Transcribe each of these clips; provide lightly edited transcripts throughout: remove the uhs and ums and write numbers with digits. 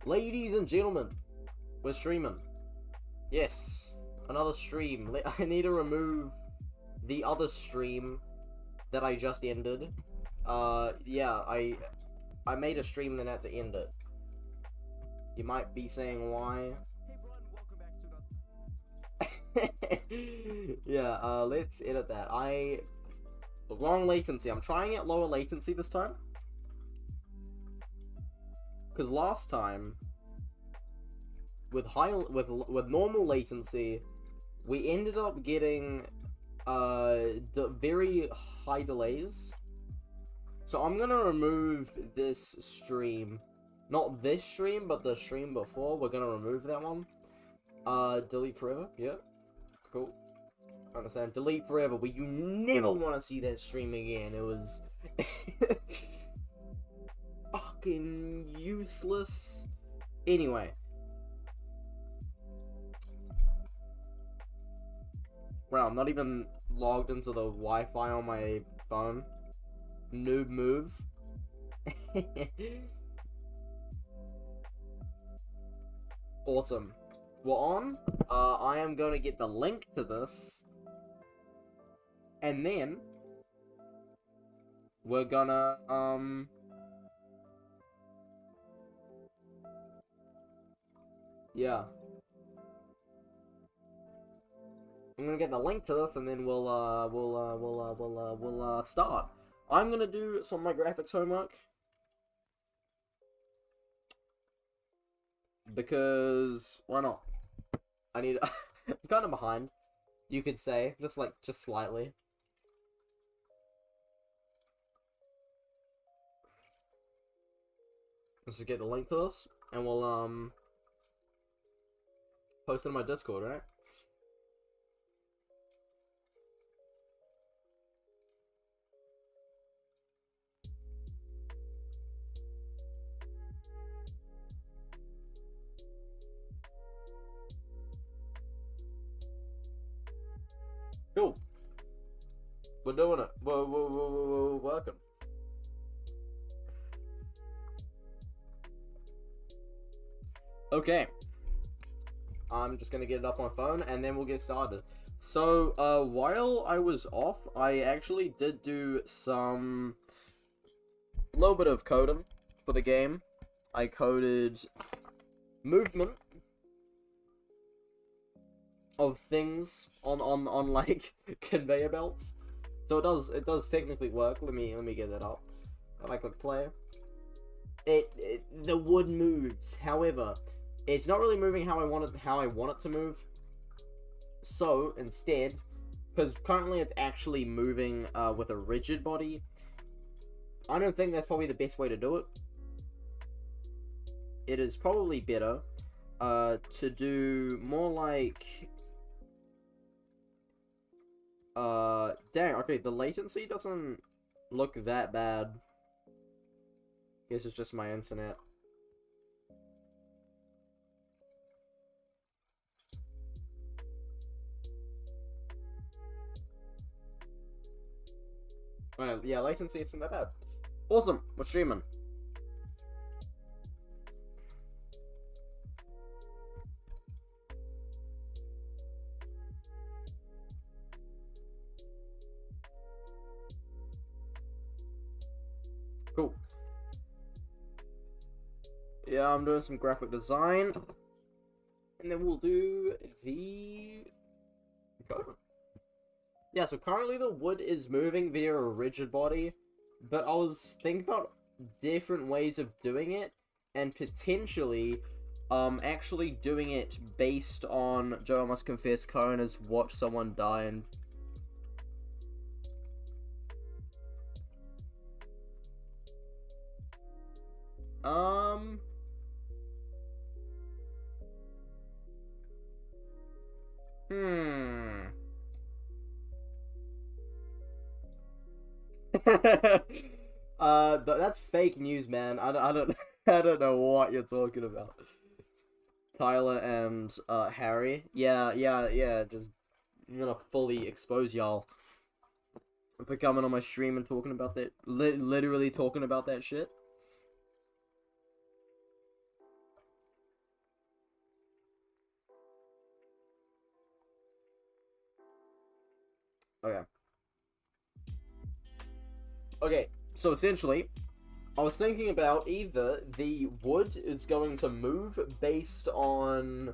Ladies and gentlemen, we're streaming. Yes, another stream. I need to remove the other stream that I just ended. Yeah, I made a stream and then had to end it. You might be saying why. Hey everyone, welcome back to yeah, let's edit that. Long latency. I'm trying it lower latency this time. Because last time, with normal latency, we ended up getting very high delays. So I'm gonna remove this stream, not this stream, but the stream before. We're gonna remove that one. Delete forever. Yeah, cool. Understand. Delete forever. But you never want to see that stream again. It was fucking useless. Anyway. Wow, I'm not even logged into the Wi-Fi on my phone. Noob move. Awesome. We're on. I am going to get the link to this. And then we're gonna, yeah. I'm gonna get the link to this, and then we'll start. I'm gonna do some of my graphics homework because why not? I need. I'm kind of behind, you could say, just slightly. Let's just get the link to this, and we'll post it in my Discord, right? Cool. We're doing it. We're working. Okay. I'm just gonna get it up on my phone and then we'll get started. So, while I was off, I actually did do some little bit of coding for the game. I coded movement of things on like conveyor belts. So it does technically work. Let me get that up. If I click play. The wood moves. However, it's not really moving how I want it to move. So instead, because currently it's actually moving with a rigid body, I don't think that's probably the best way to do it. It is probably better to do more like dang, okay, the latency doesn't look that bad. Guess it's just my internet. Well, yeah, latency isn't that bad. Awesome, we're streaming. Cool. Yeah, I'm doing some graphic design. And then we'll do the code. Yeah, so currently the wood is moving via a rigid body, but I was thinking about different ways of doing it, and potentially, actually doing it based on Joe Must Confess Cohen has watched someone die and... That's fake news, man. I don't I don't know what you're talking about. Tyler and Harry. Yeah. Just I'm gonna fully expose y'all for coming on my stream and talking about that. Literally talking about that shit. Okay. Okay, so essentially, I was thinking about either the wood is going to move based on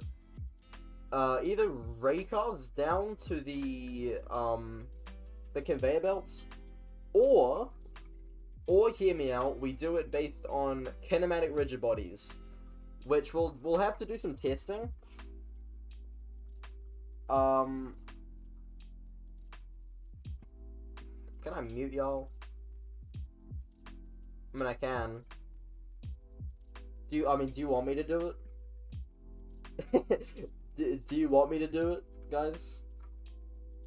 either ray cars down to the conveyor belts, or hear me out, we do it based on kinematic rigid bodies, which we'll have to do some testing. Um, can I mute y'all? I mean, I can. Do you want me to do it? do you want me to do it, guys?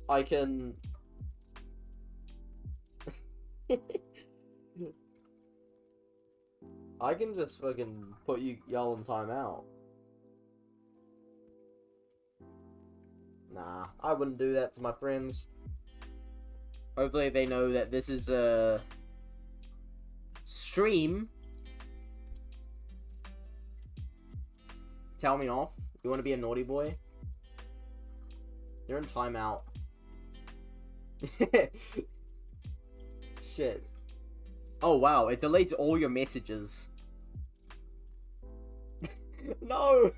I can. I can just fucking put y'all in timeout. Nah, I wouldn't do that to my friends. Hopefully they know that this is a stream. Tell me off. You want to be a naughty boy? You're in timeout. Shit. Oh wow, it deletes all your messages. No!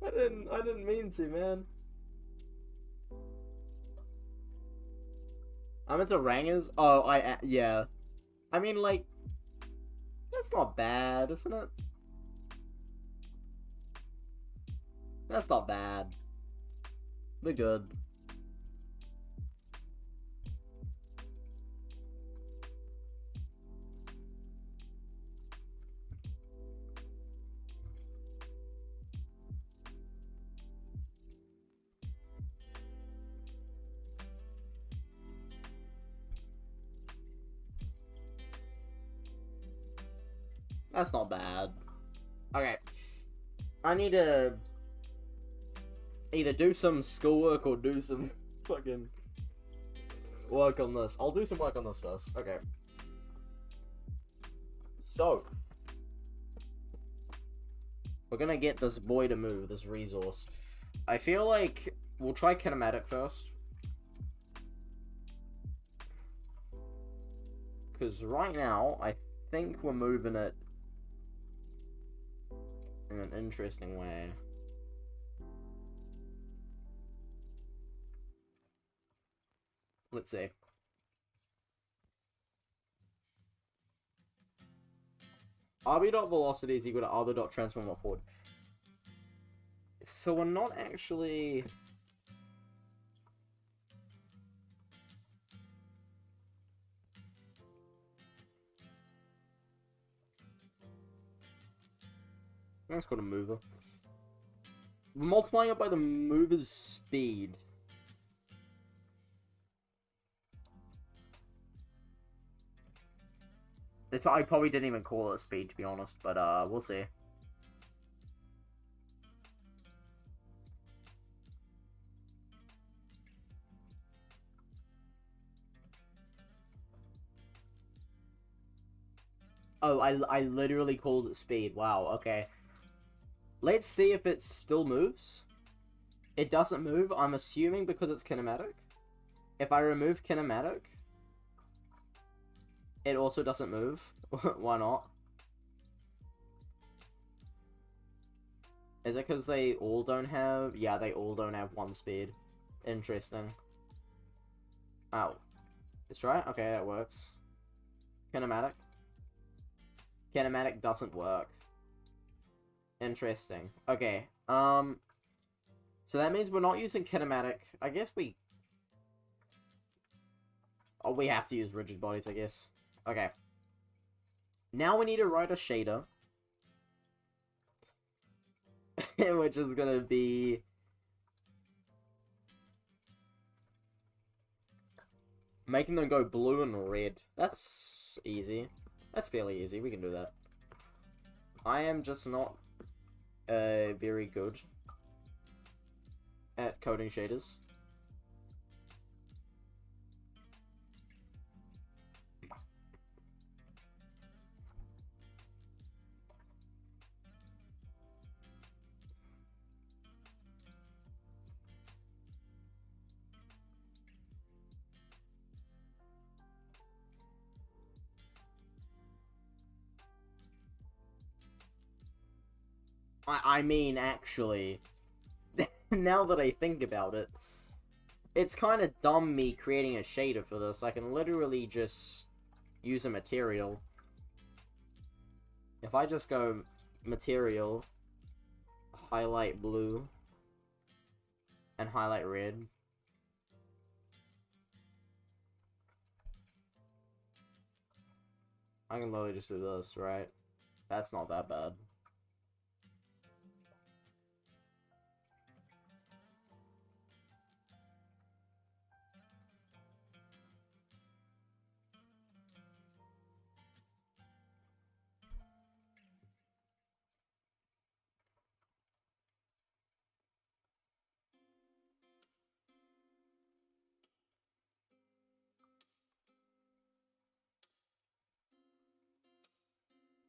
I didn't mean to, man. I'm into Rangers? Oh, yeah. I mean, like, that's not bad, isn't it? That's not bad. We're good. That's not bad. Okay. I need to either do some schoolwork or do some fucking work on this. I'll do some work on this first. Okay. So, we're gonna get this boy to move, this resource. I feel like we'll try kinematic first. Because right now, I think we're moving it in an interesting way. Let's see. RB.velocity is equal to other.transform forward. So we're not actually... That's called a mover. We're multiplying it by the mover's speed. I probably didn't even call it speed, to be honest, but we'll see. Oh, I literally called it speed. Wow, okay. Let's see if it still moves. It doesn't move, I'm assuming because it's kinematic. If I remove kinematic, it also doesn't move. Why not? Is it because they all don't have... Yeah, they all don't have 1 speed. Interesting. Oh. Let's try it? Okay, that works. Kinematic. Kinematic doesn't work. Interesting. Okay. So that means we're not using kinematic. I guess we... Oh, we have to use rigid bodies, I guess. Okay. Now we need to write a shader. Which is gonna be... making them go blue and red. That's easy. That's fairly easy. We can do that. I am just not very good at coding shaders. I mean, actually, now that I think about it, it's kind of dumb me creating a shader for this. I can literally just use a material. If I just go material, highlight blue, and highlight red. I can literally just do this, right? That's not that bad.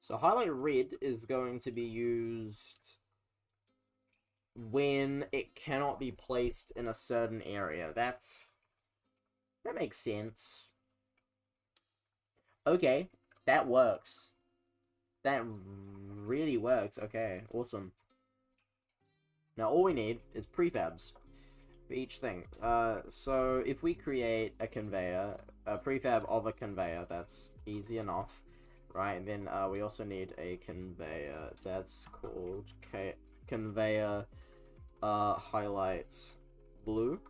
So highlight red is going to be used when it cannot be placed in a certain area. That makes sense. Okay, that works. That really works. Okay, awesome. Now all we need is prefabs for each thing. So if we create a conveyor, a prefab of a conveyor, that's easy enough, right? And then we also need a conveyor that's called conveyor highlights blue.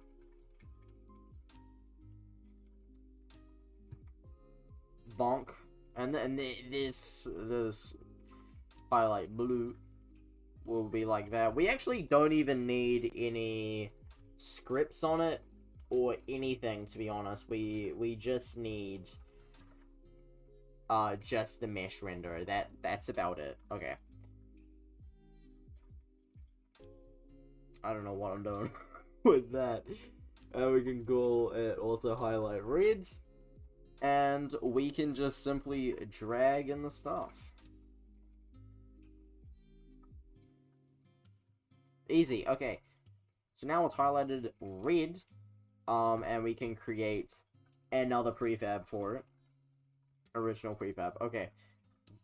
Bonk. And then this highlight blue will be like that. We actually don't even need any scripts on it or anything, to be honest. We just need just the mesh renderer. That's about it. Okay. I don't know what I'm doing with that. And we can call it also highlight red. And we can just simply drag in the stuff. Easy, okay. So now it's highlighted red. And we can create another prefab for it. Original prefab. Okay.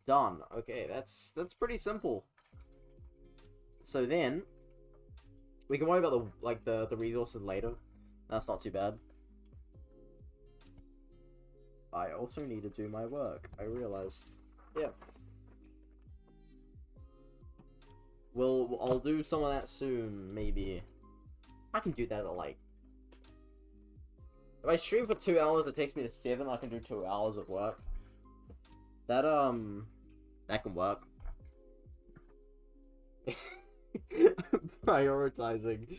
Done. Okay, that's pretty simple. So then we can worry about the resources later. That's not too bad. I also need to do my work. I realized. Yeah. I'll do some of that soon, maybe. I can do that at like. If I stream for 2 hours, it takes me to 7. I can do 2 hours of work. That can work. Prioritizing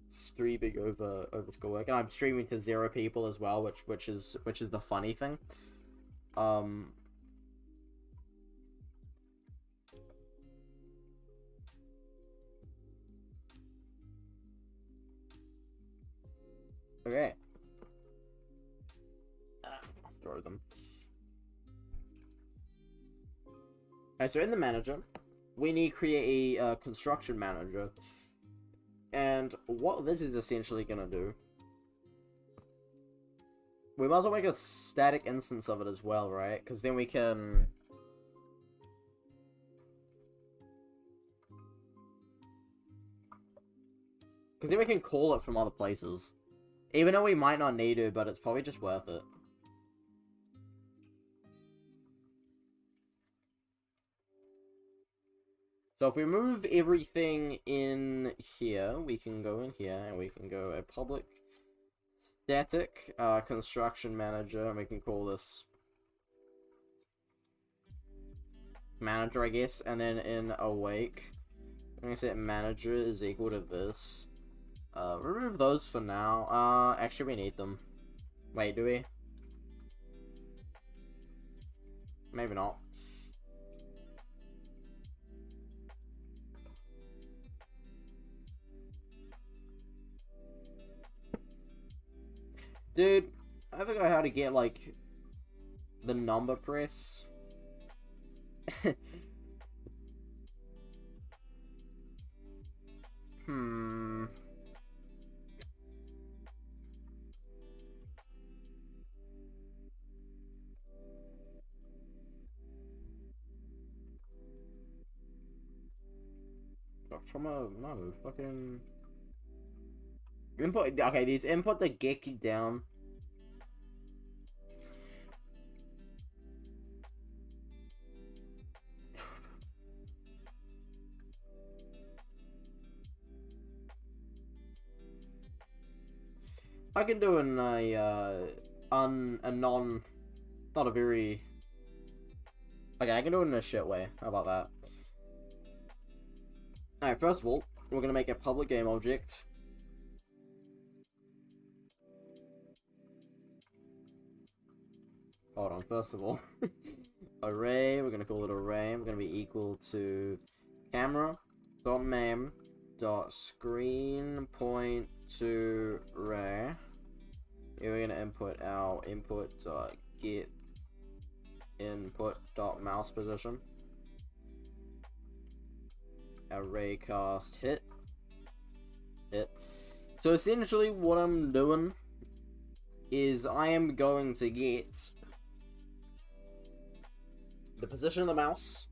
streaming over schoolwork, and I'm streaming to 0 people as well, which is the funny thing. Okay. Throw them. Okay, so in the manager, we need to create a construction manager. And what this is essentially gonna do, we might as well make a static instance of it as well, right? Because then we can... Because then we can call it from other places. Even though we might not need to, but it's probably just worth it. So if we move everything in here, we can go in here, and we can go a public static construction manager, and we can call this manager, I guess, and then in awake, I'm gonna set manager is equal to this. Remove those for now. Actually, we need them. Wait, do we? Maybe not. Dude, I forgot how to get, like, the number press. Hmm. no, fucking... Input, okay, these input the geek down. I can do an, not a very... Okay, I can do it in a shit way. How about that? Alright, first of all, we're gonna make a public game object. Hold on, first of all. Array, we're gonna call it array. We're gonna be equal to camera.name.screen point to array. Here we're gonna input our input.get input.mouse position. Array cast hit. So essentially what I'm doing is I am going to get the position of the mouse,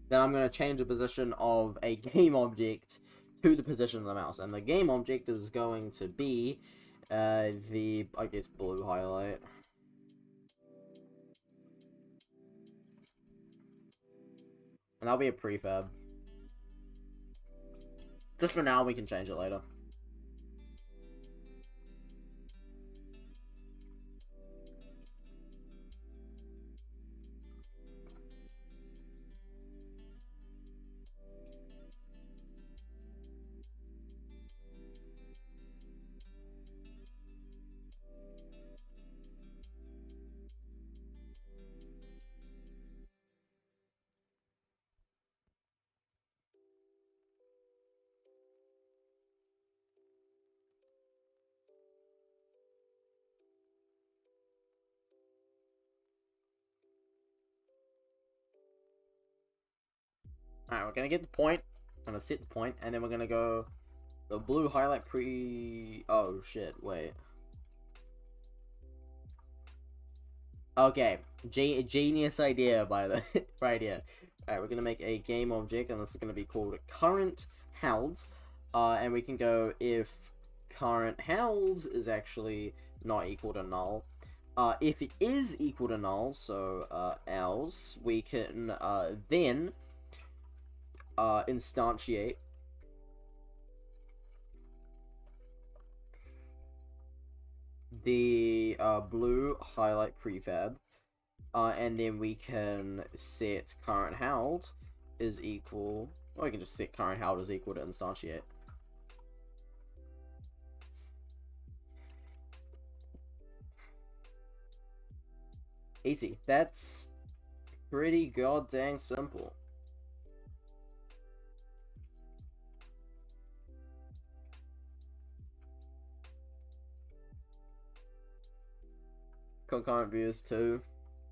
then I'm going to change the position of a game object to the position of the mouse, and the game object is going to be the, I guess, blue highlight. And that'll be a prefab. Just for now, we can change it later. Alright, we're gonna get the point. I'm gonna set the point, and then we're gonna go the blue highlight oh shit, wait. Okay, genius idea by the right here. Alright, we're gonna make a game object, and this is gonna be called current held. And we can go if current held is actually not equal to null. If it is equal to null, so else, we can then instantiate the blue highlight prefab, and then we can set current held is equal, or we can just set current held is equal to instantiate. Easy. That's pretty goddamn simple. Concurrent views too.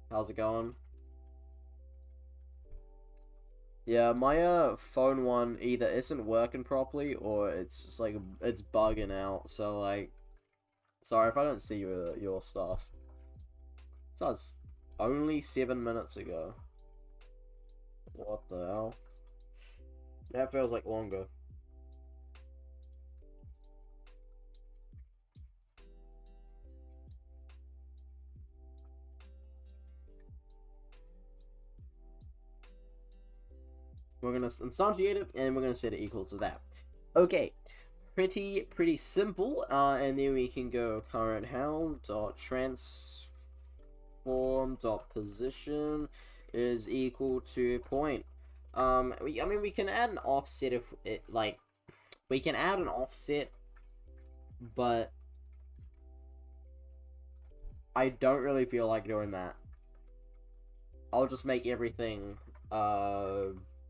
How's it going? Yeah, my phone one either isn't working properly or it's just like it's bugging out. So like, sorry if I don't see your stuff. So it's only 7 minutes ago. What the hell? That feels like longer. We're gonna instantiate it, and we're gonna set it equal to that. Okay, pretty simple. And then we can go current held dot transform dot position is equal to point. I mean, we can add an offset if it like, we can add an offset, but I don't really feel like doing that. I'll just make everything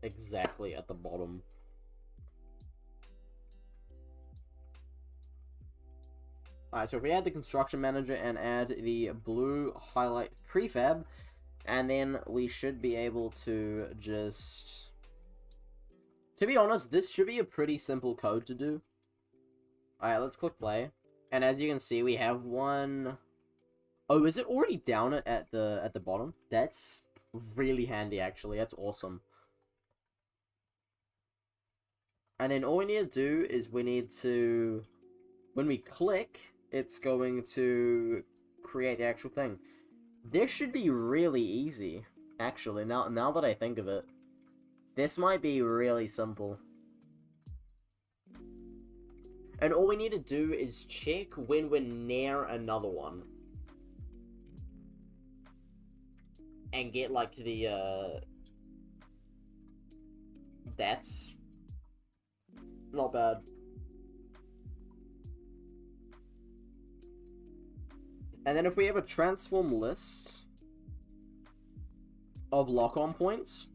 exactly at the bottom. Alright, so if we add the construction manager and add the blue highlight prefab, and then we should be able to just... To be honest, this should be a pretty simple code to do. Alright, let's click play. And as you can see, we have one... Oh, is it already down at the bottom? That's really handy, actually. That's awesome. And then all we need to do is we need to, when we click, it's going to create the actual thing. This should be really easy, actually, now that I think of it. This might be really simple. And all we need to do is check when we're near another one. And get, like, the, That's not bad. And then if we have a transform list of lock-on points,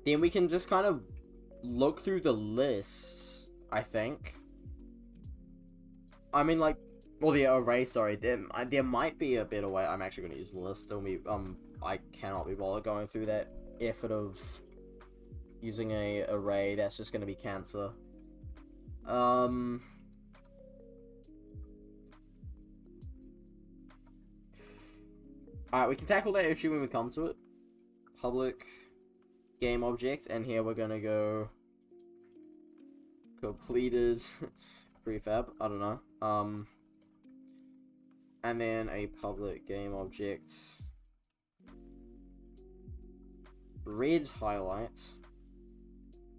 then we can just kind of look through the list, I think. I mean, like, well, the array, sorry, there might be a better way. I'm actually going to use the list. I cannot be bothered going through that effort of using a array. That's just going to be cancer. Alright, we can tackle that issue when we come to it. Public game object, and here we're gonna go completed prefab, I don't know. And then a public game object red highlight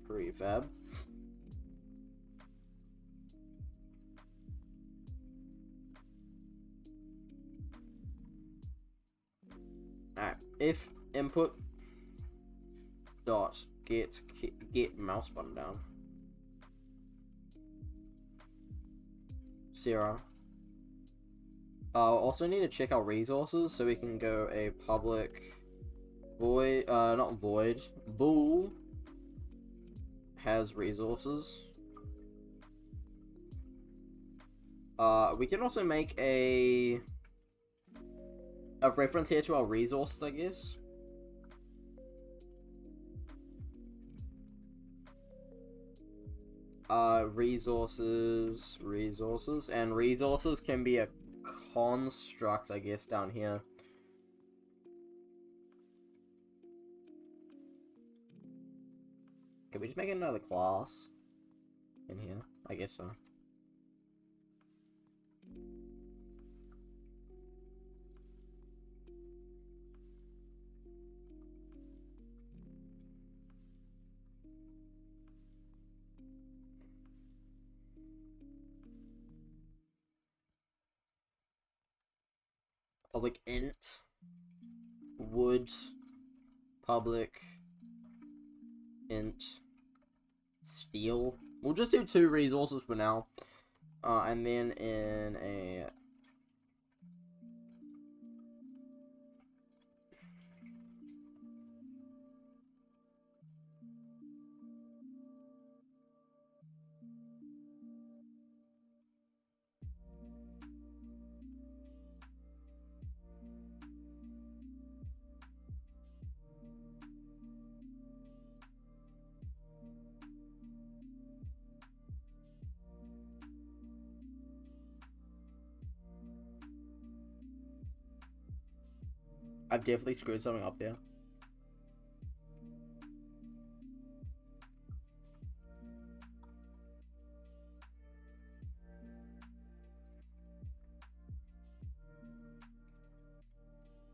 prefab. Alright, if input dot get mouse button down 0. Also need to check our resources, so we can go a public void, not void, bool has resources. We can also make a reference here to our resources, I guess. Resources, and resources can be a construct, I guess, down here. Can we just make another class in here? I guess so. Public int wood public int steel. We'll just do 2 resources for now. And then in a I've definitely screwed something up there.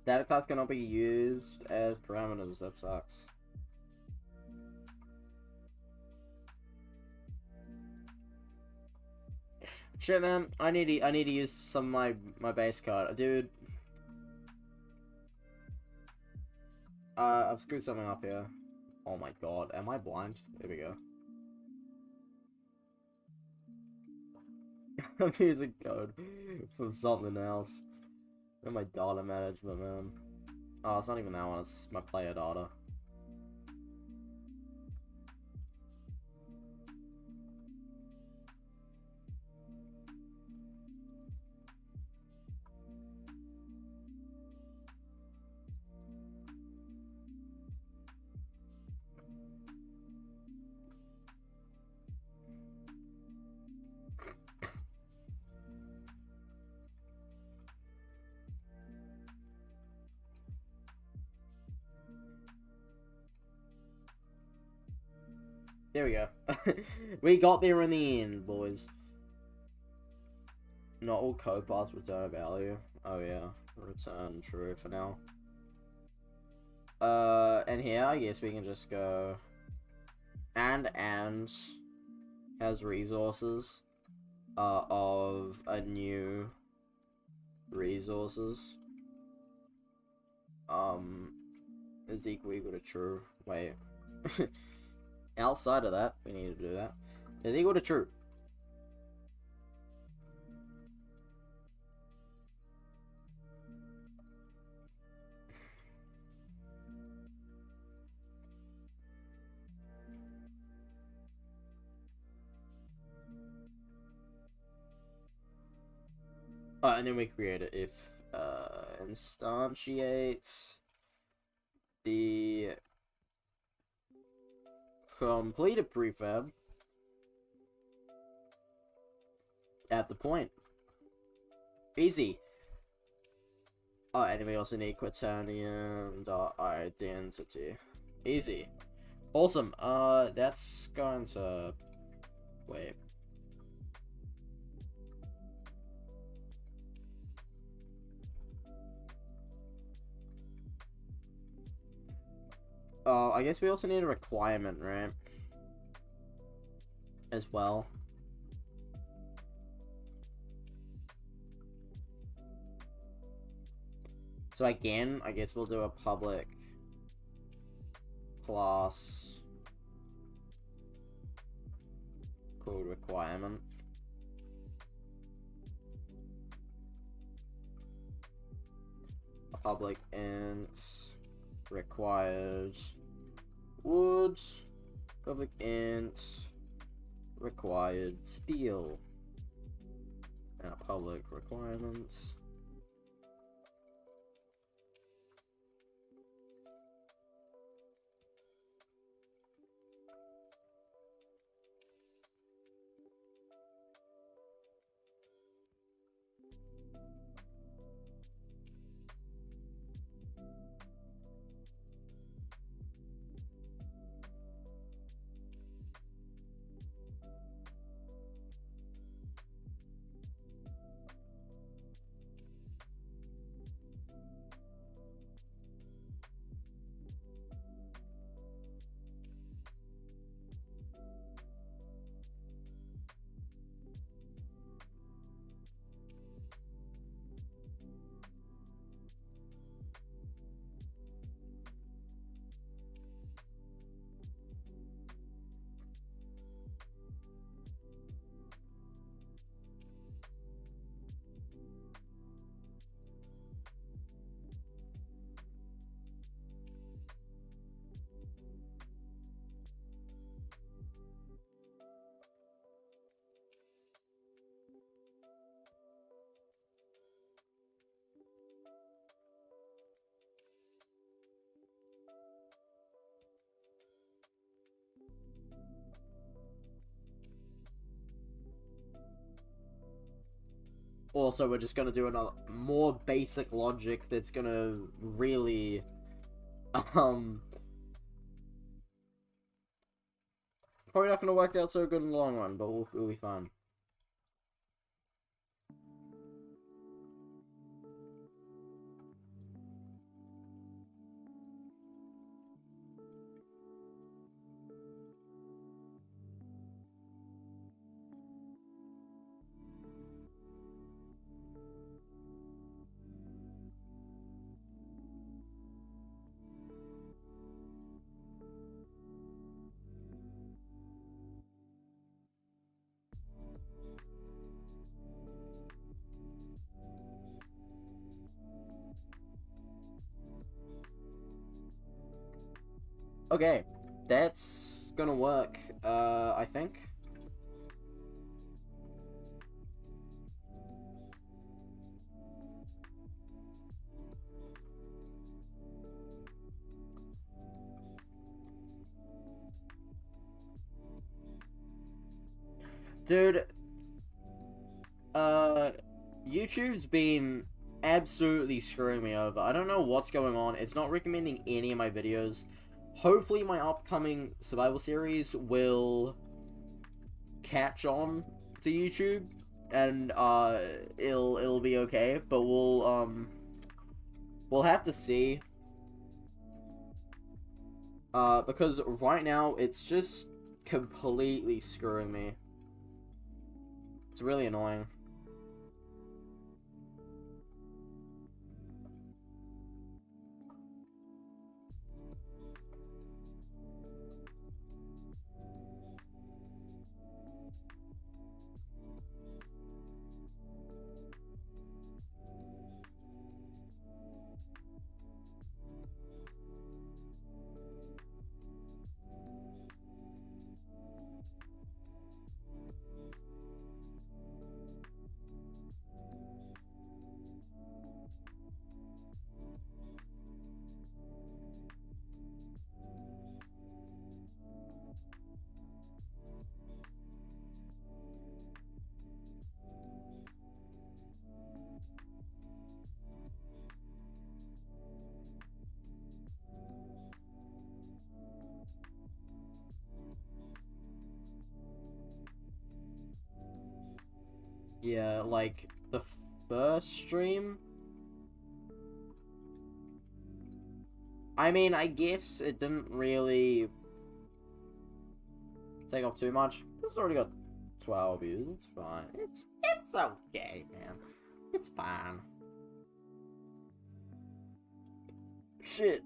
Static class cannot be used as parameters. That sucks. Shit, man. I need to use some of my base card, dude. I've screwed something up here. Oh my god, am I blind? There we go. I'm using code from something else. And my data management, man. Oh, it's not even that one, it's my player data. there we go. We got there in the end, boys. Not all code paths return value. Oh yeah, return true for now. And here I guess we can just go and has resources of a new resources is equal to true. Wait. Outside of that, we need to do that. Is equal to true. And then we create it if instantiates the completed prefab at the point. Easy. And we also need quaternium.identity. Easy. Awesome. That's going to wait. I guess we also need a requirement, right? As well. So again, I guess we'll do a public class called requirement. A public int requires wood, public int required steel, and a public requirements. Also, we're just gonna do another more basic logic that's gonna really, probably not gonna work out so good in the long run, but we'll be fine. Okay, that's gonna work, I think. Dude, YouTube's been absolutely screwing me over. I don't know what's going on. It's not recommending any of my videos. hopefully my upcoming survival series will catch on to YouTube, and it'll be okay, but we'll have to see. Because right now it's just completely screwing me. It's really annoying. Yeah, like, the first stream? I mean, I guess it didn't really take off too much. It's already got 12 views, it's fine. It's okay, man. It's fine. Shit.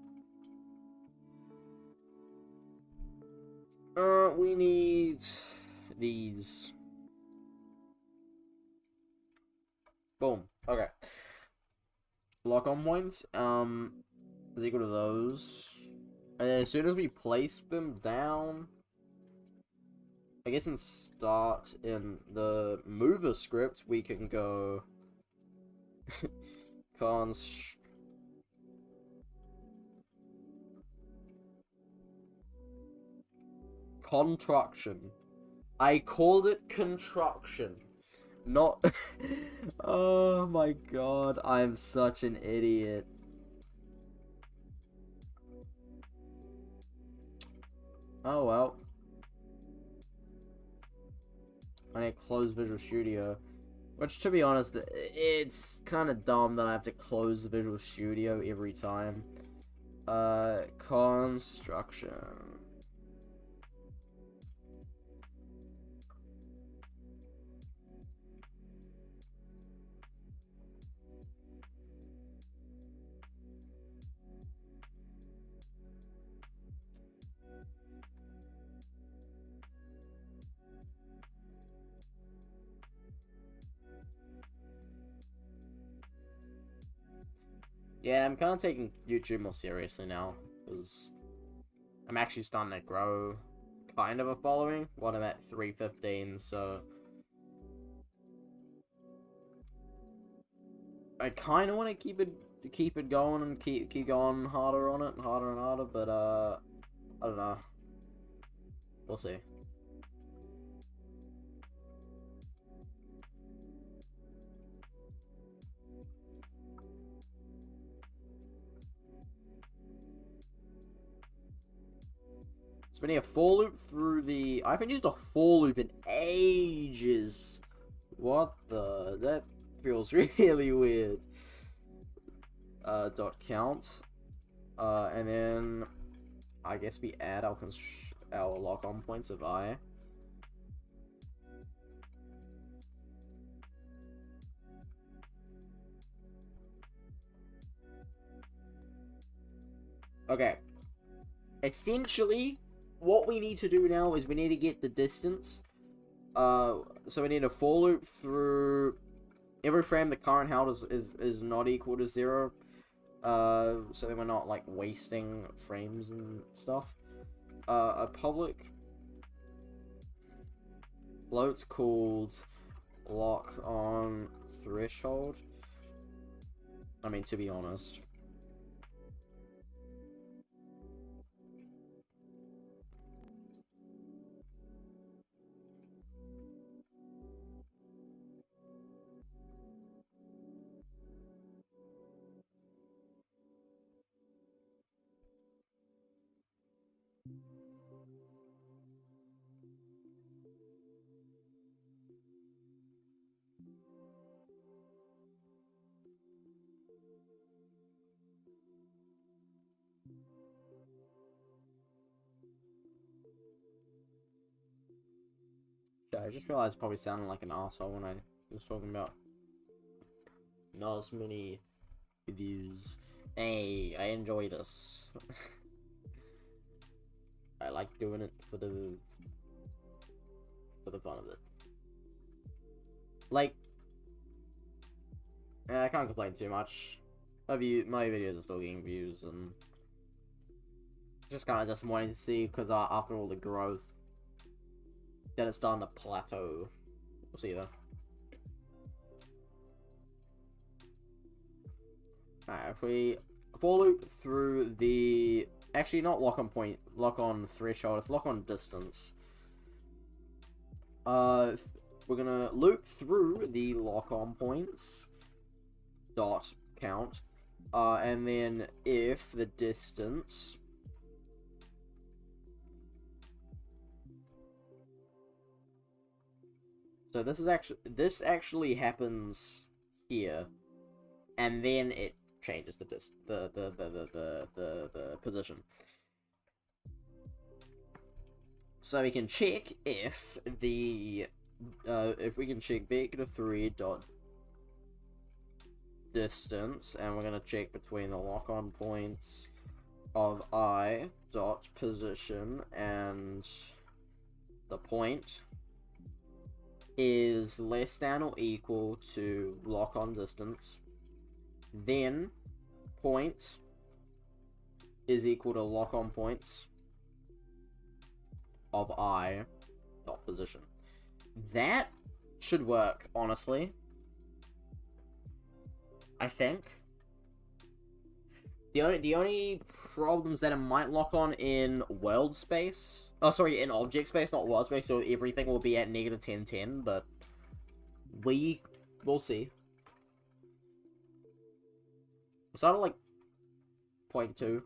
We need these. Boom. Okay. Lock on points, is equal to those. And then as soon as we place them down, I guess in start in the mover script, we can go construction. I called it construction. Not. Oh my god, I'm such an idiot. Oh well. I need to close Visual Studio. Which, to be honest, it's kind of dumb that I have to close the Visual Studio every time. Construction. Yeah, I'm kind of taking YouTube more seriously now, because I'm actually starting to grow kind of a following. What, I'm at 315, so I kind of want to keep it going and keep going harder on it, harder and harder, but I don't know. We'll see. Spinning a for loop through the... I haven't used a for loop in ages. What the... That feels really weird. Dot count. And then... I guess we add our lock-on points of I. Okay. Essentially, what we need to do now is we need to get the distance. So we need a for loop through every frame the current health is not equal to 0. So that we're not, like, wasting frames and stuff. A public float's called lock on threshold. I mean, to be honest. Yeah, I just realized I probably sounded like an asshole when I was talking about not as many views. Hey, I enjoy this. I like doing it for the fun of it. Like, I can't complain too much. My videos are still getting views, and just kind of disappointing to see because after all the growth, then it's starting to plateau. We'll see though. Alright, if we for loop through the actually not lock on threshold, it's lock on distance. We're gonna loop through the lock on points dot count, and then if the distance so this actually happens here, and then it changes the position. So we can check if the if we can check vector3 dot distance, and we're gonna check between the lock-on points of I dot position and the point is less than or equal to lock-on distance, then point is equal to lock-on points of I dot position. That should work, honestly. I think. The only problems that it might lock on in world space. Oh, sorry, in object space, not world space. So everything will be at negative 1010, but we'll see. It's not like 0.2.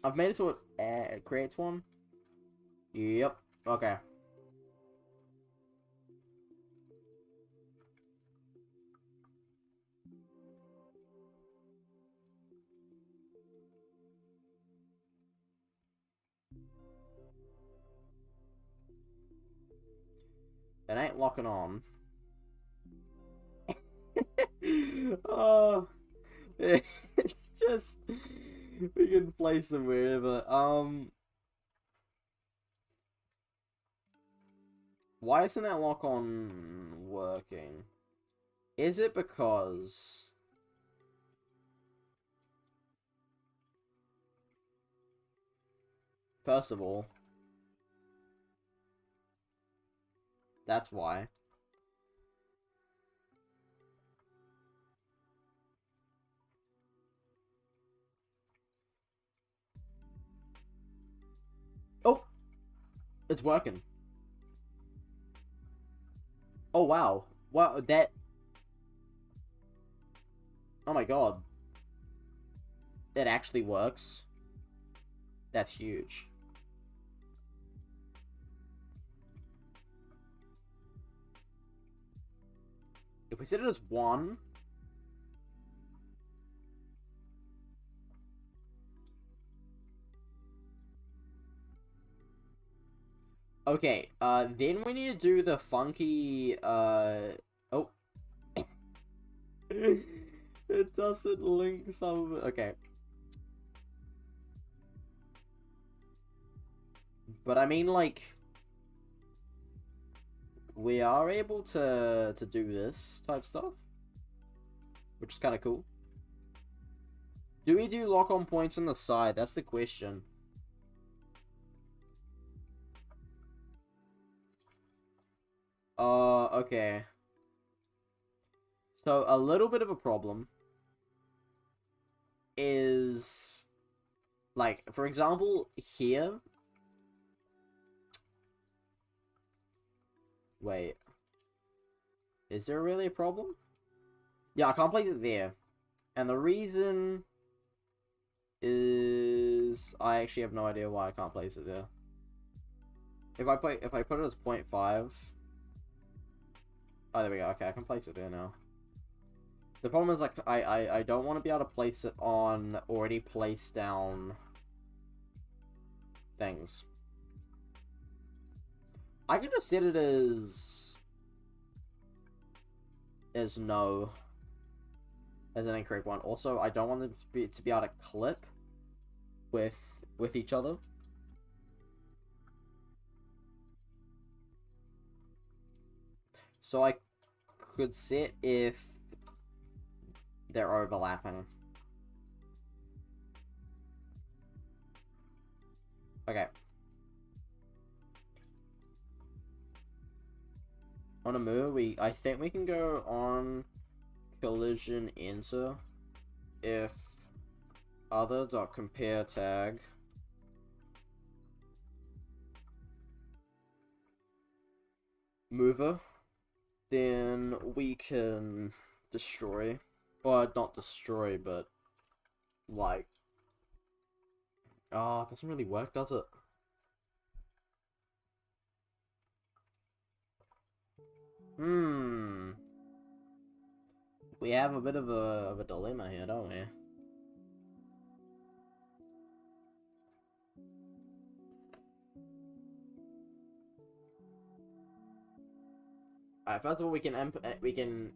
I've made it so it creates one. Yep. Okay. It ain't locking on. Oh, it's just we can place them wherever. Why isn't that lock on working? Is it because first of all, that's why. Oh, it's working. Oh wow, wow that. Oh my god, it actually works. That's huge. If we set it as 1, okay, then we need to do the funky, oh. It doesn't link some, okay. But I mean, like, we are able to do this type stuff, which is kind of cool. Do we do lock-on points on the side? That's the question. Okay. So, a little bit of a problem is, like, for example, here. Wait. Is there really a problem? Yeah, I can't place it there. And the reason is I actually have no idea why I can't place it there. If I put it as 0.5. Oh, there we go. Okay, I can place it there now. The problem is, like, I don't want to be able to place it on already placed down things. I can just set it as no, as an incorrect one. Also, I don't want them to be able to clip with each other. So I could set if they're overlapping. Okay. On a move, I think we can go on collision enter if other.compare tag mover, then we can destroy, or not destroy, but like, oh, it doesn't really work, does it? We have a bit of a dilemma here, don't we? Alright, first of all, we can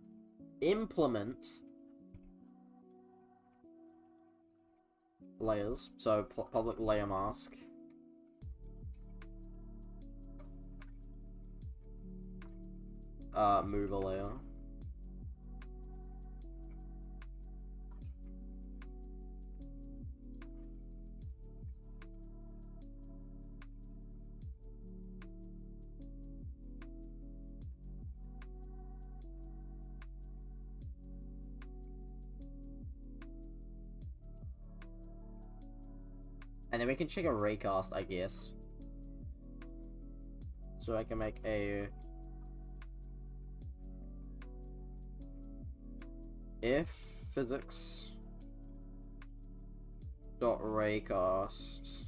implement layers. So public layer mask. Move a layer. And then we can check a raycast, I guess. So I can make a if physics dot raycast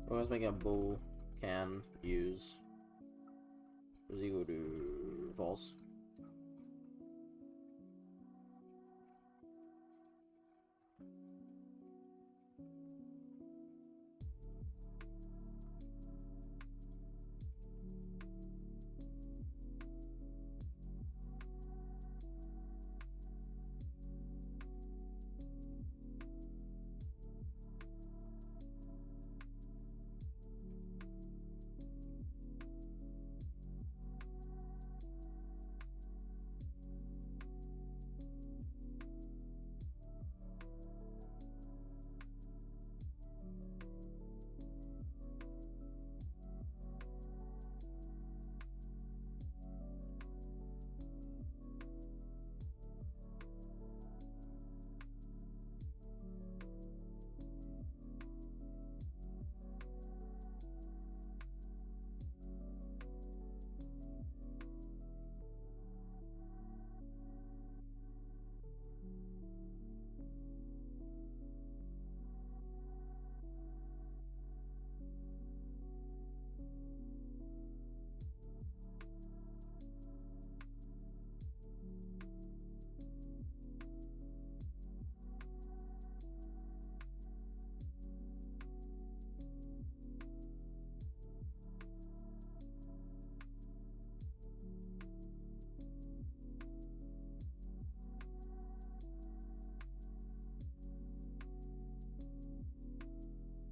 let's make a bool can use is equal to false.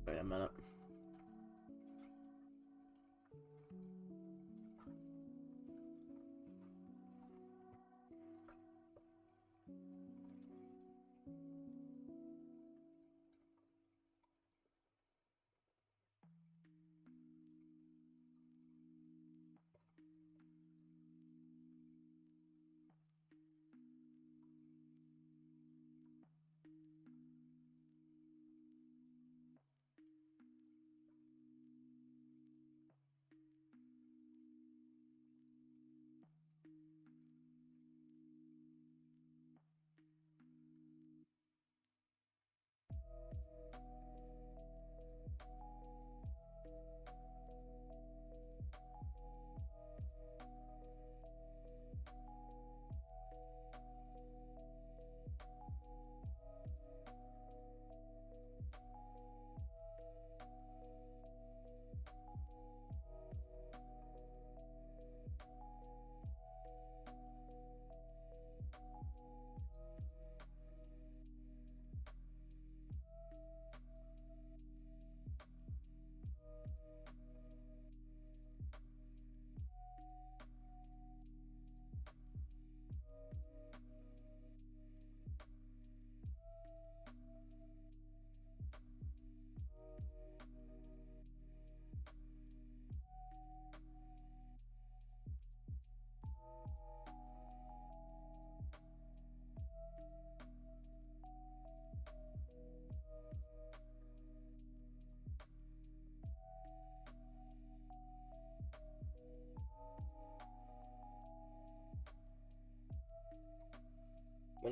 Wait a minute.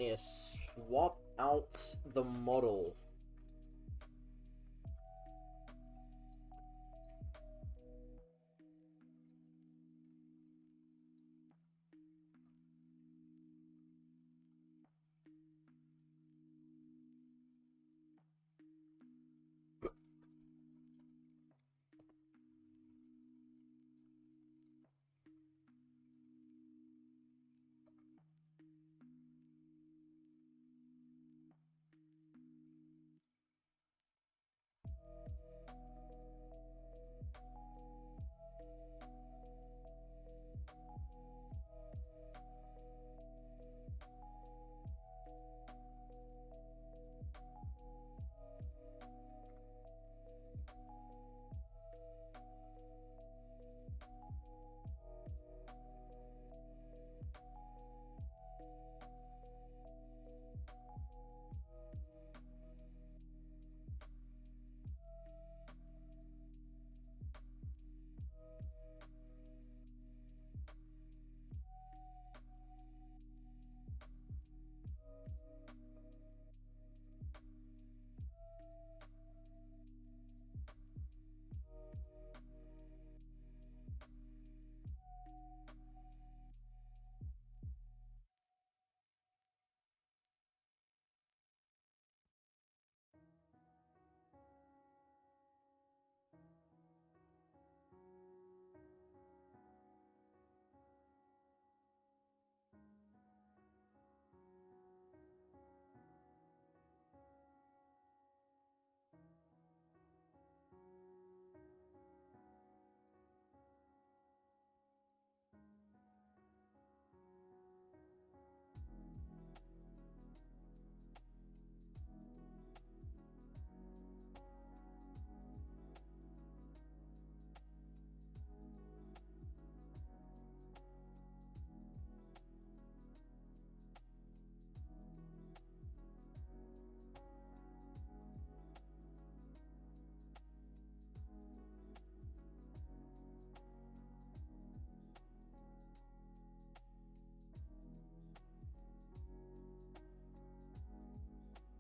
need to swap out the model.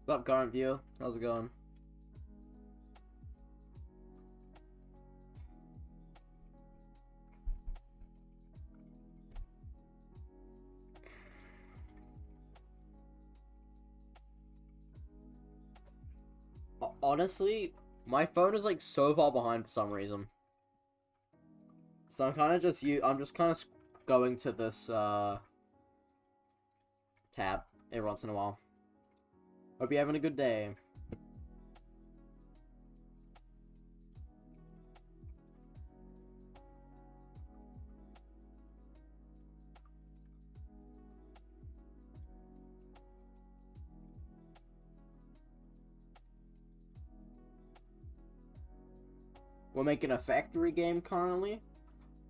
What's up, current viewer? How's it going? Honestly, my phone is like so far behind for some reason. So I'm kind of just I'm just kind of going to this tab every once in a while. Hope you're having a good day. We're making a factory game currently.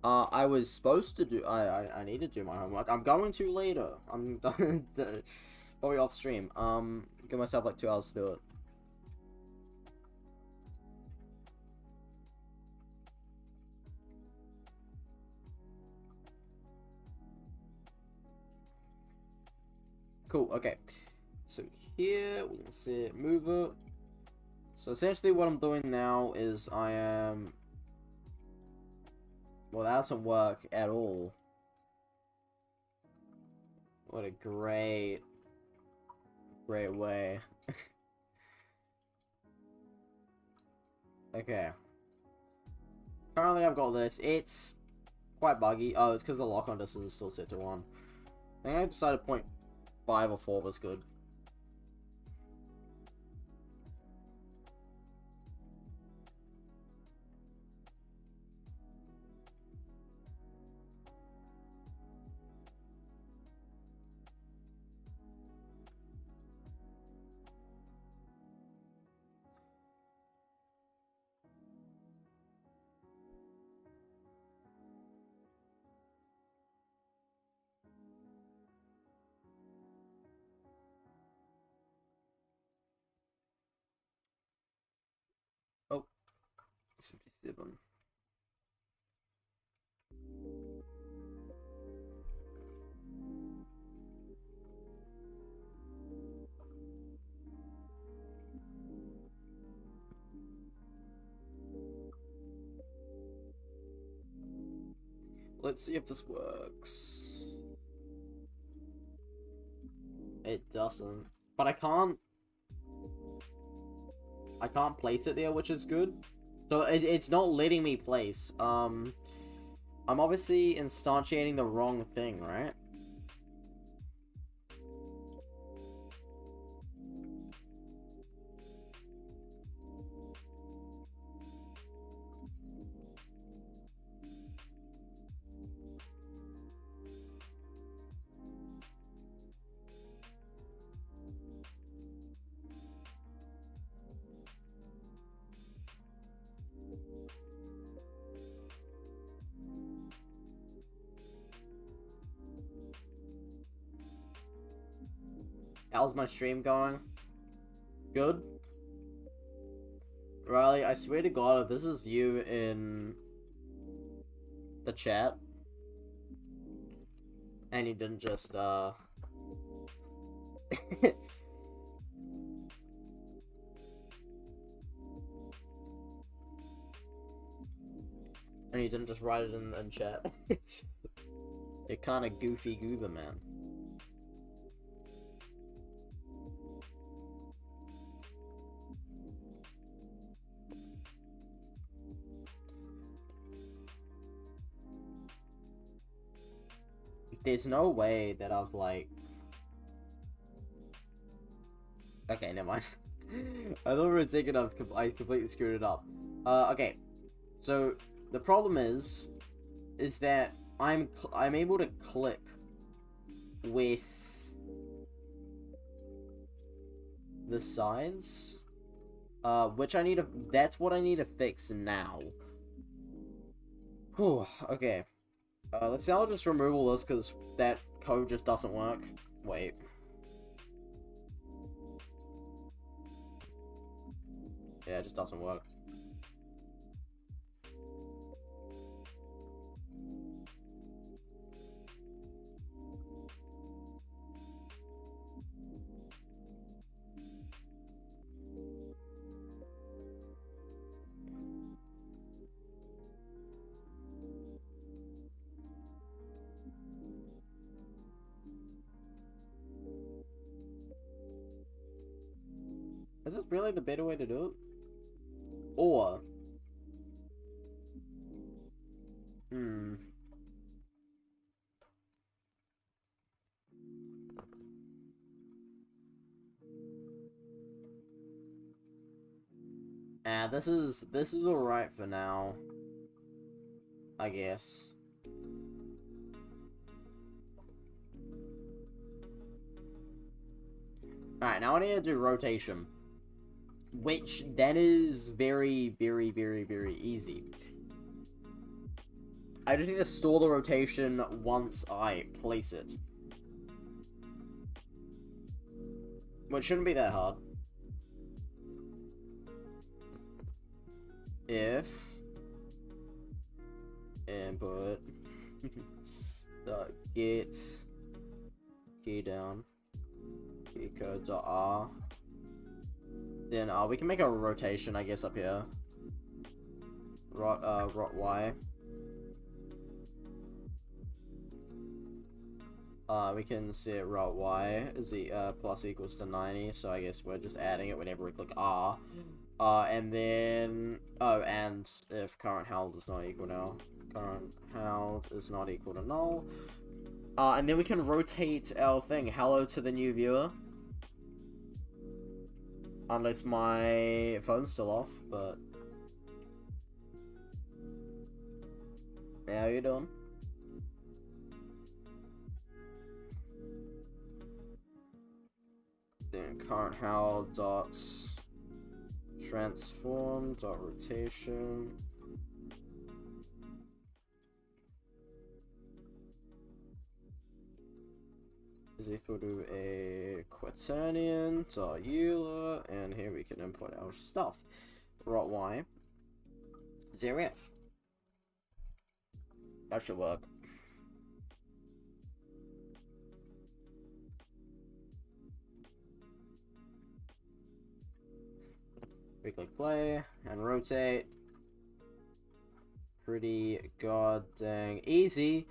I was supposed to do. I need to do my homework. I'm going to later. I'm probably off stream. Give myself like 2 hours to do it. Cool. Okay. So here we can see it, move it. So essentially, what I'm doing now is I am. Well, that doesn't work at all. What a great way. Okay. Currently, I've got this. It's quite buggy. Oh, it's because the lock-on distance is still set to 1. I think I decided 0.5 or 4 was good. Oh, 57. Let's see if this works. It doesn't. But I can't place it there, which is good. So it's not letting me place. I'm obviously instantiating the wrong thing, right? How's my stream going? Good? Riley, I swear to God, if this is you in the chat, and you didn't just, and you didn't just write it in chat. You're kinda goofy goober, man. There's no way that I've, like... Okay, never mind. I thought for a second I completely screwed it up. Okay. So, the problem is that I'm able to clip with the sides. Which I need to... That's what I need to fix now. Whew, okay. Let's now just remove all this, because that code just doesn't work. Wait. Yeah, it just doesn't work. Is this really the better way to do it? Or... this is alright for now. I guess. Alright, now I need to do rotation. Which, that is very, very, very, very easy. I just need to store the rotation once I place it. Which shouldn't be that hard. If input dot get key down key code dot r, then we can make a rotation, I guess, up here. Rot y. We can set rot y is the plus equals to 90, so I guess we're just adding it whenever we click R. And then, and if current held is not equal to current held is not equal to null. And then we can rotate our thing, hello to the new viewer. Unless my phone's still off, but... How you doing? Then current held dots transform dot rotation is equal to a quaternion dot Euler, and here we can input our stuff. Rot y 0f. That should work. We click play and rotate. pretty god dang easy.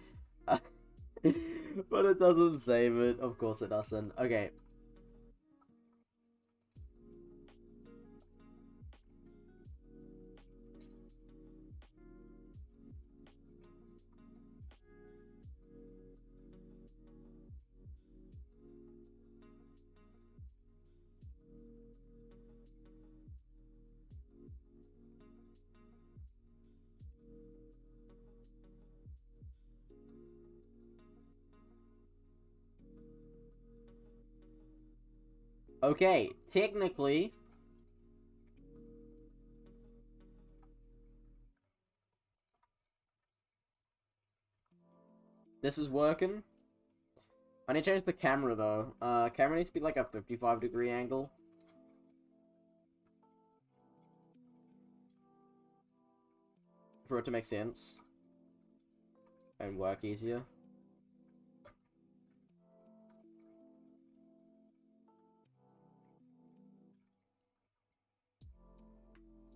But it doesn't save it. Of course it doesn't. Okay. Okay, technically, this is working. I need to change the camera though. Camera needs to be like a 55-degree angle. For it to make sense. And work easier.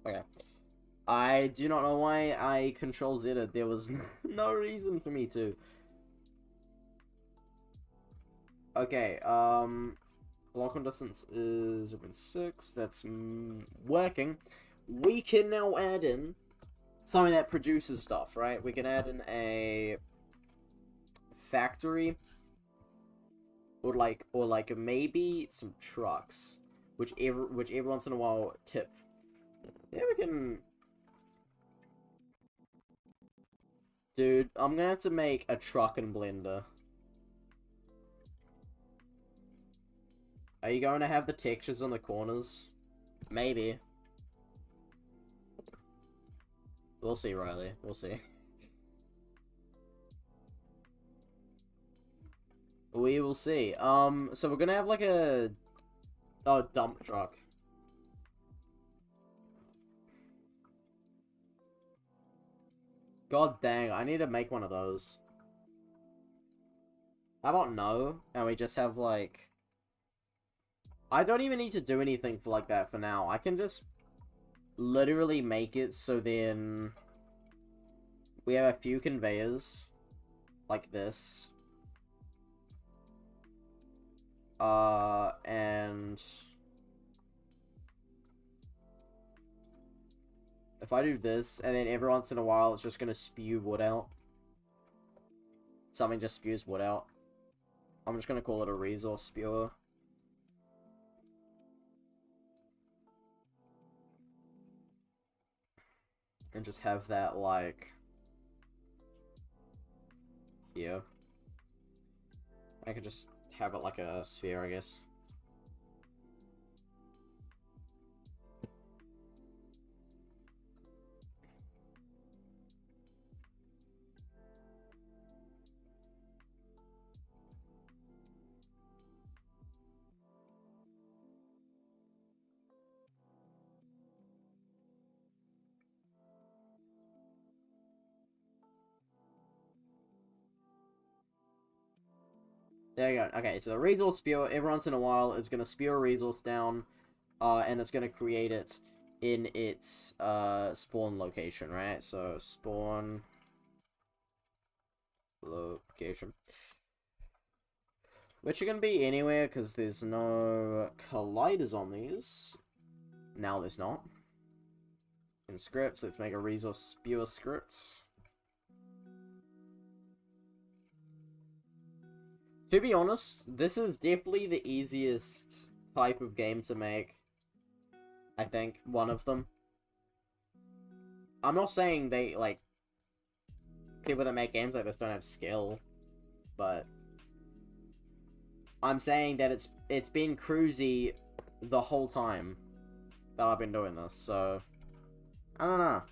Okay. I do not know why I Control Z it. There was no reason for me to. Okay, lock on distance is 0.6. That's working. We can now add in something that produces stuff, right? We can add in a factory, or like maybe some trucks, which every once in a while tip. Yeah, we can. Dude, I'm gonna have to make a truck in Blender. Are you going to have the textures on the corners? Maybe. We'll see, Riley. We'll see. We will see. So we're gonna have like a dump truck. God dang, I need to make one of those. How about no? And we just have like... I don't even need to do anything for like that for now. I can just literally make it so then we have a few conveyors like this. And if I do this, and then every once in a while it's just gonna spew wood out. Something just spews wood out. I'm just gonna call it a resource spewer. And just have that, like, here. I could just have it like a sphere, I guess. There you go. Okay, so the resource spewer, every once in a while, it's going to spew a resource down, and it's going to create it in its spawn location, right? So, spawn location. Which are going to be anywhere, because there's no colliders on these. Now there's not. In scripts, let's make a resource spewer script. To be honest, this is definitely the easiest type of game to make. I think. One of them. I'm not saying they, like, people that make games like this don't have skill, but I'm saying that it's been cruisy the whole time that I've been doing this, so I don't know.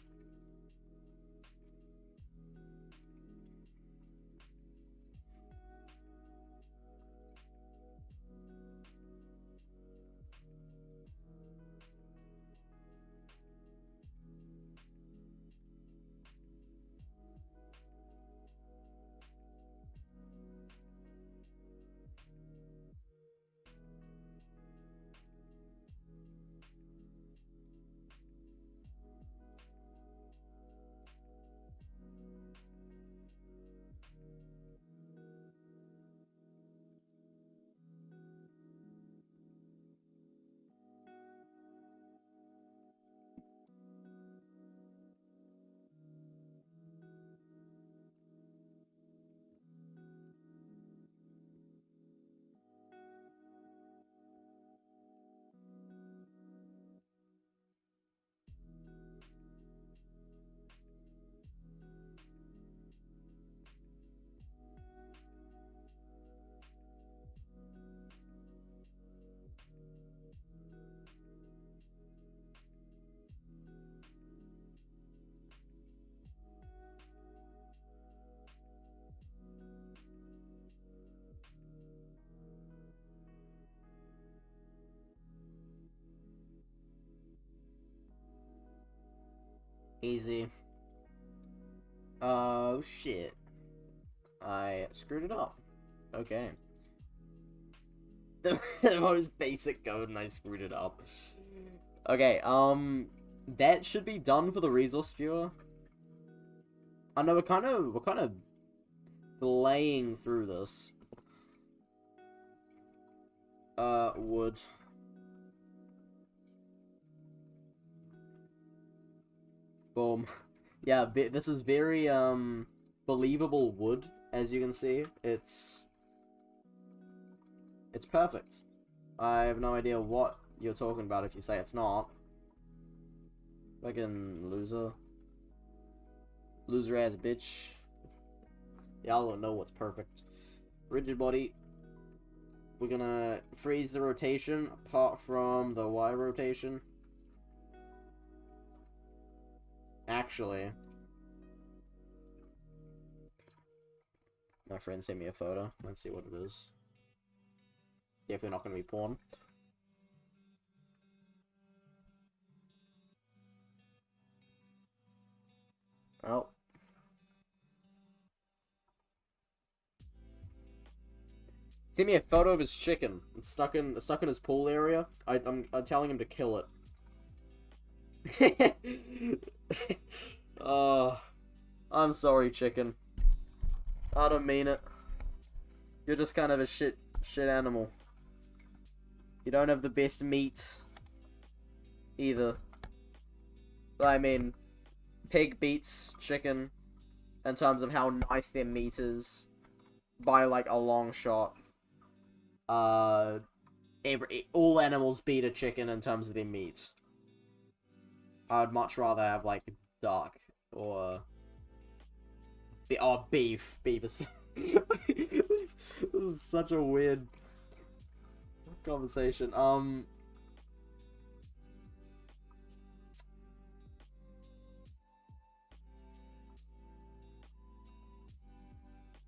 Easy. Oh, shit. I screwed it up. Okay. The most basic code and I screwed it up. Okay, that should be done for the resource spewer. I know we're kind of flaying through this. Wood. Boom. Yeah, this is very, believable wood, as you can see. It's perfect. I have no idea what you're talking about if you say it's not. Fucking loser. Loser ass bitch. Y'all don't know what's perfect. Rigid body. We're gonna freeze the rotation apart from the Y rotation. Actually, my friend sent me a photo. Let's see what it is. Definitely not gonna be porn. Oh. Sent me a photo of his chicken. It's stuck in his pool area. I'm telling him to kill it. I'm sorry, chicken. I don't mean it. You're just kind of a shit animal. You don't have the best meat either. I mean, pig beats chicken in terms of how nice their meat is by like a long shot. All animals beat a chicken in terms of their meat. I'd much rather have like duck or beef. Beef is this is such a weird conversation.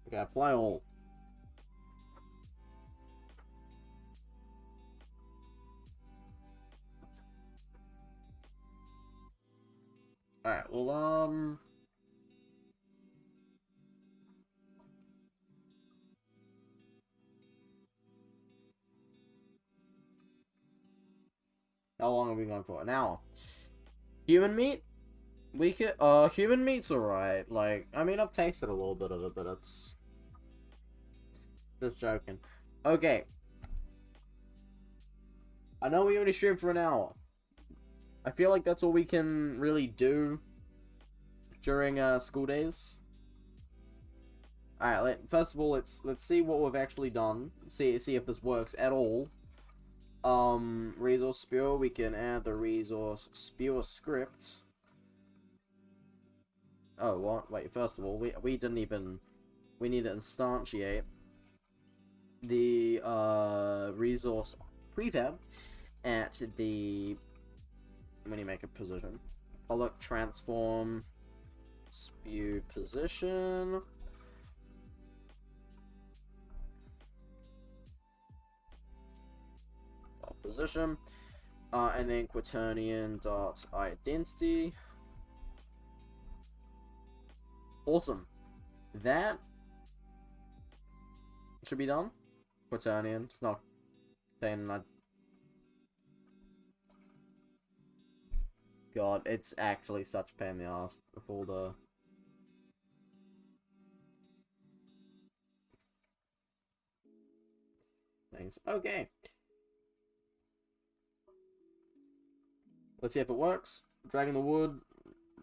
Okay, apply all. Alright, well, how long are we going for? An hour. Human meat? We could, human meat's alright. Like, I mean, I've tasted a little bit of it, but it's just joking. Okay. I know we only streamed for an hour. I feel like that's all we can really do during school days. Alright, first of all, let's see what we've actually done. See if this works at all. Resource spewer, we can add the resource spewer script. Oh, what? Wait, first of all, we didn't even... We need to instantiate the, resource prefab at the... When you make a position. Pollock transform spew position. Position. And then quaternion dot identity. Awesome. That should be done. Quaternion. It's not saying I... God, it's actually such a pain in the ass with all the... things. Okay. Let's see if it works. Dragging the wood.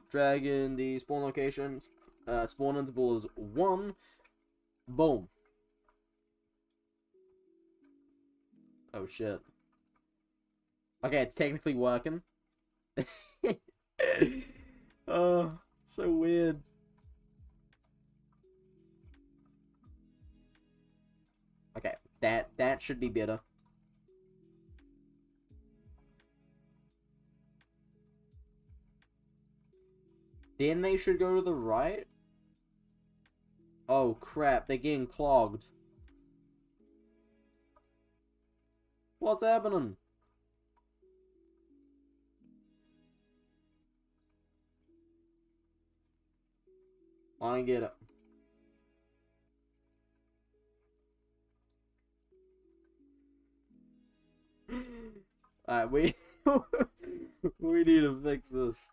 Dragging the spawn locations. Spawn interval is 1. Boom. Oh shit. Okay, it's technically working. Oh, so weird. Okay, that should be better. Then they should go to the right. Oh crap, they're getting clogged. What's happening? I get it. Alright, we we need to fix this.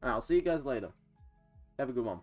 Alright, I'll see you guys later. Have a good one.